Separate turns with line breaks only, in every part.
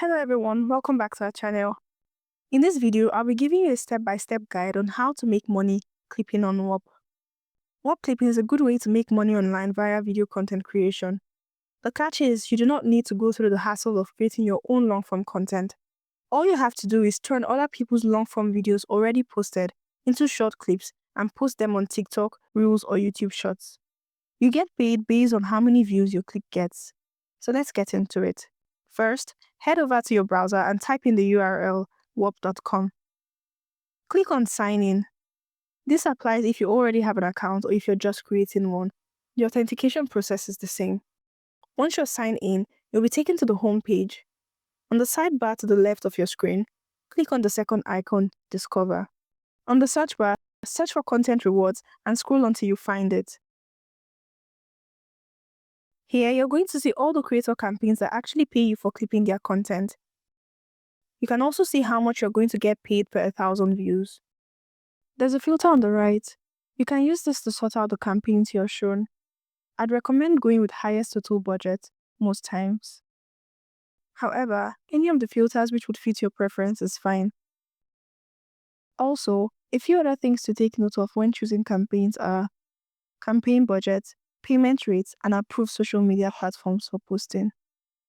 Hello everyone, welcome back to our channel. In this video, I'll be giving you a step-by-step guide on how to make money clipping on Whop. Whop clipping is a good way to make money online via video content creation. The catch is you do not need to go through the hassle of creating your own long-form content. All you have to do is turn other people's long-form videos already posted into short clips and post them on TikTok, Reels, or YouTube Shorts. You get paid based on how many views your clip gets. So let's get into it. First, head over to your browser and type in the URL whop.com. Click on Sign In. This applies if you already have an account or if you're just creating one. The authentication process is the same. Once you're signed in, you'll be taken to the home page. On the sidebar to the left of your screen, click on the second icon, Discover. On the search bar, search for Content Rewards and scroll until you find it. Here, you're going to see all the creator campaigns that actually pay you for clipping their content. You can also see how much you're going to get paid per 1,000 views. There's a filter on the right. You can use this to sort out the campaigns you're shown. I'd recommend going with highest total budget most times. However, any of the filters which would fit your preference is fine. Also, a few other things to take note of when choosing campaigns are campaign budget, payment rates, and approved social media platforms for posting.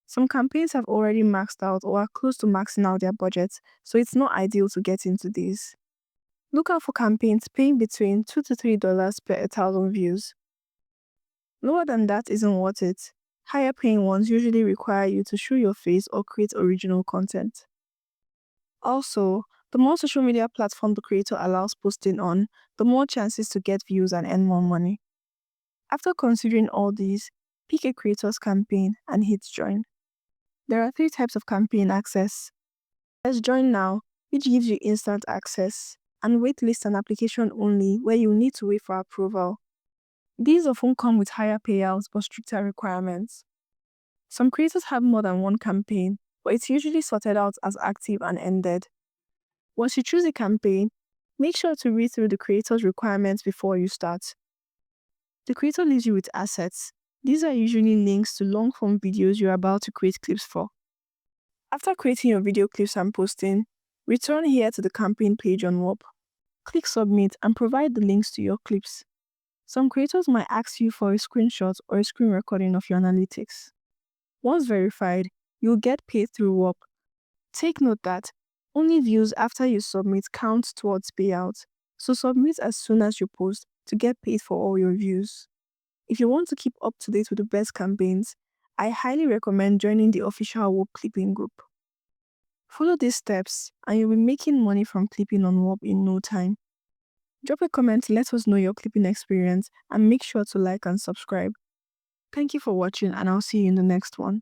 Some campaigns have already maxed out or are close to maxing out their budgets, so it's not ideal to get into these. Look out for campaigns paying between $2 to $3 per 1,000 views. Lower than that isn't worth it. Higher paying ones usually require you to show your face or create original content. Also, the more social media platform the creator allows posting on, the more chances to get views and earn more money. After considering all these, pick a creator's campaign and hit join. There are 3 types of campaign access. There's Join Now, which gives you instant access, and Waitlist and Application Only, where you need to wait for approval. These often come with higher payouts but stricter requirements. Some creators have more than one campaign, but it's usually sorted out as active and ended. Once you choose a campaign, make sure to read through the creator's requirements before you start. The creator leaves you with assets. These are usually links to long-form videos you're about to create clips for. After creating your video clips and posting, return here to the campaign page on Whop. Click Submit and provide the links to your clips. Some creators might ask you for a screenshot or a screen recording of your analytics. Once verified, you'll get paid through Whop. Take note that only views after you submit count towards payout, so submit as soon as you post to get paid for all your views. If you want to keep up to date with the best campaigns, I highly recommend joining the official Whop clipping group. Follow these steps and you'll be making money from clipping on Whop in no time. Drop a comment to let us know your clipping experience and make sure to like and subscribe. Thank you for watching and I'll see you in the next one.